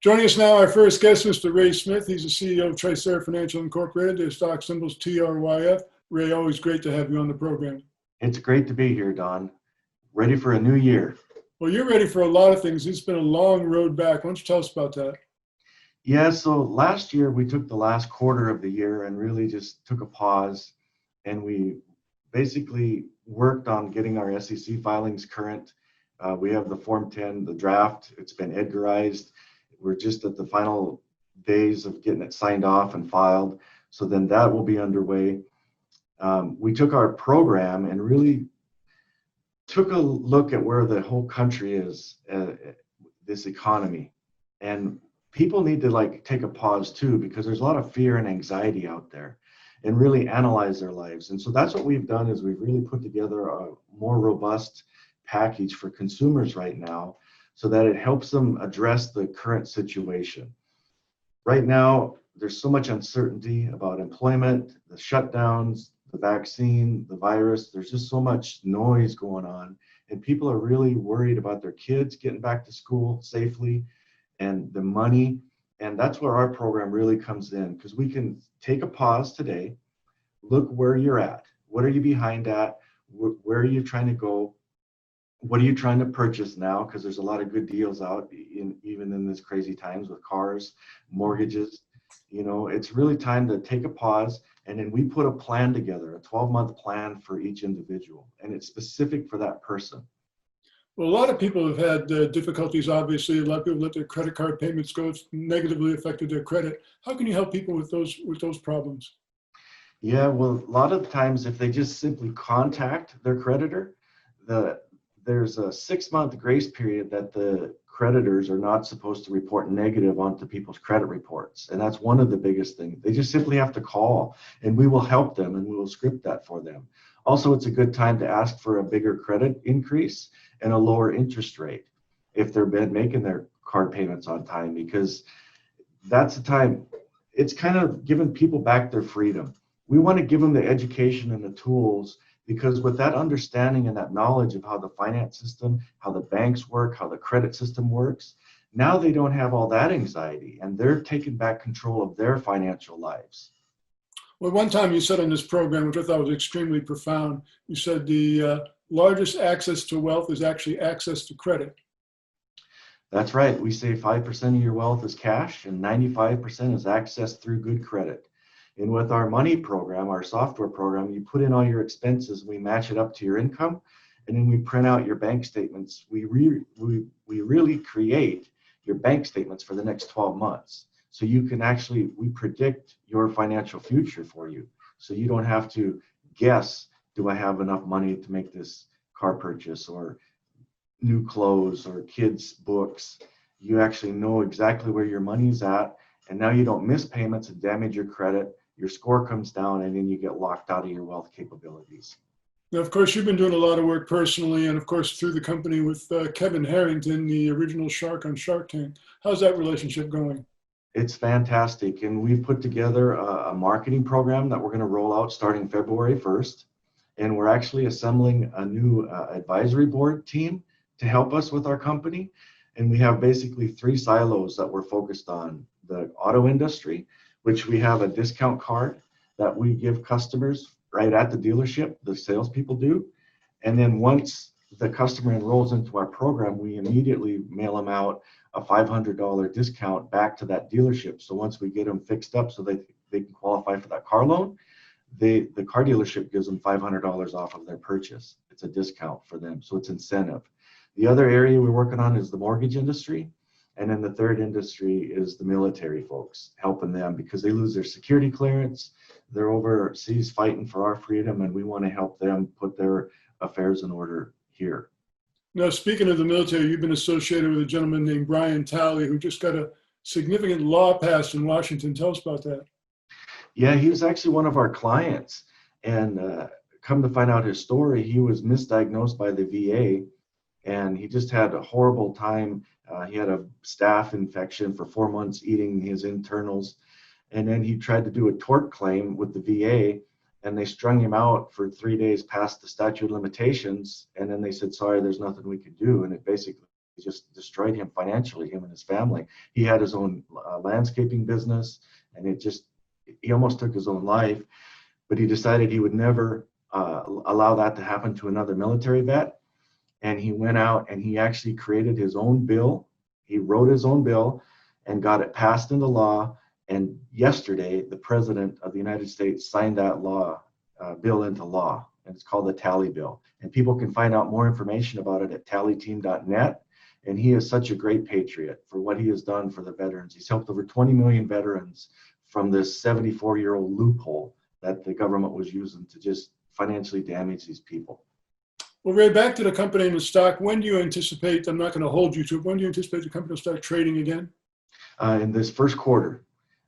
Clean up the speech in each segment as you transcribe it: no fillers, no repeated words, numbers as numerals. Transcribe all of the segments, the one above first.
Joining us now, our first guest, Mr. Ray Smith. He's the CEO of Trycera Financial Incorporated. Their stock symbol's TRYF. Ray, always great to have you on the program. It's great to be here, Don. Ready for a new year. Well, you're ready for a lot of things. It's been a long road back. Why don't you tell us about that? Yeah, so last year we took the last quarter of the year and really just took a pause, and we basically worked on getting our SEC filings current. We have the Form 10, the draft. It's been Edgarized. We're just at the final days of getting it signed off and filed. So then that will be underway. We took our program and really took a look at where the whole country is, this economy. And people need to take a pause too, because there's a lot of fear and anxiety out there, and really analyze their lives. And so that's what we've done, is we've really put together a more robust package for consumers right now, so that it helps them address the current situation. Right now, there's so much uncertainty about employment, the shutdowns, the vaccine, the virus. There's just so much noise going on, and people are really worried about their kids getting back to school safely and the money. And that's where our program really comes in, because we can take a pause today, look where you're at. What are you behind at? Where are you trying to go? What are you trying to purchase now? Because there's a lot of good deals out, even in this crazy times with cars, mortgages. It's really time to take a pause, and then we put a plan together, a 12-month plan for each individual, and it's specific for that person. Well, a lot of people have had difficulties, obviously. A lot of people let their credit card payments go. It's negatively affected their credit. How can you help people with those problems? Yeah, well, a lot of times if they just simply contact their creditor, there's a 6-month grace period that the creditors are not supposed to report negative onto people's credit reports. And that's one of the biggest things. They just simply have to call, and we will help them, and we will script that for them. Also, it's a good time to ask for a bigger credit increase and a lower interest rate if they've been making their card payments on time, because that's the time. It's kind of giving people back their freedom. We want to give them the education and the tools, because with that understanding and that knowledge of how the finance system, how the banks work, how the credit system works, now they don't have all that anxiety, and they're taking back control of their financial lives. Well, one time you said on this program, which I thought was extremely profound, you said the largest access to wealth is actually access to credit. That's right. We say 5% of your wealth is cash, and 95% is accessed through good credit. And with our money program, our software program, you put in all your expenses, we match it up to your income, and then we print out your bank statements. We really create your bank statements for the next 12 months. So you can we predict your financial future for you. So you don't have to guess, do I have enough money to make this car purchase, or new clothes, or kids' books. You actually know exactly where your money's at, and now you don't miss payments and damage your credit. Your score comes down, and then you get locked out of your wealth capabilities. Now, of course, you've been doing a lot of work personally, and of course through the company with Kevin Harrington, the original shark on Shark Tank. How's that relationship going? It's fantastic, and we've put together a marketing program that we're going to roll out starting February 1st, and we're actually assembling a new advisory board team to help us with our company. And we have basically 3 silos that we're focused on: the auto industry, which we have a discount card that we give customers right at the dealership, the salespeople do. And then once the customer enrolls into our program, we immediately mail them out a $500 discount back to that dealership. So once we get them fixed up so they can qualify for that car loan, the car dealership gives them $500 off of their purchase. It's a discount for them, so it's incentive. The other area we're working on is the mortgage industry. And then the third industry is the military folks, helping them because they lose their security clearance. They're overseas fighting for our freedom, and we want to help them put their affairs in order here. Now, speaking of the military, you've been associated with a gentleman named Brian Talley, who just got a significant law passed in Washington. Tell us about that. Yeah, he was actually one of our clients. And come to find out his story, he was misdiagnosed by the VA, and he just had a horrible time. He had a staph infection for 4 months, eating his internals. And then he tried to do a tort claim with the VA, and they strung him out for 3 days past the statute of limitations. And then they said, sorry, there's nothing we could do. And it basically just destroyed him financially, him and his family. He had his own landscaping business, and he almost took his own life, but he decided he would never allow that to happen to another military vet. And he went out and he actually created his own bill. He wrote his own bill and got it passed into law. And yesterday, the President of the United States signed that bill into law. And it's called the Tally Bill. And people can find out more information about it at tallyteam.net. And he is such a great patriot for what he has done for the veterans. He's helped over 20 million veterans from this 74-year-old loophole that the government was using to just financially damage these people. Well, Ray, back to the company and the stock. When do you anticipate, I'm not going to hold you to it, when do you anticipate the company will start trading again? In this first quarter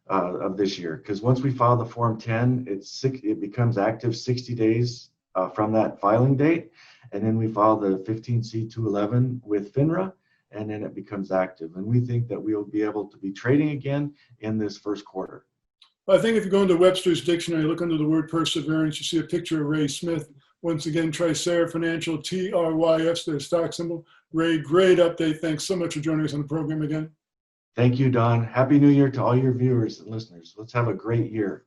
of this year, because once we file the Form 10, it becomes active 60 days from that filing date, and then we file the 15C211 with FINRA, and then it becomes active. And we think that we'll be able to be trading again in this first quarter. Well, I think if you go into Webster's dictionary, look under the word perseverance, you see a picture of Ray Smith. Once again, Trycera Financial, TRYF, their stock symbol. Ray, great update. Thanks so much for joining us on the program again. Thank you, Don. Happy New Year to all your viewers and listeners. Let's have a great year.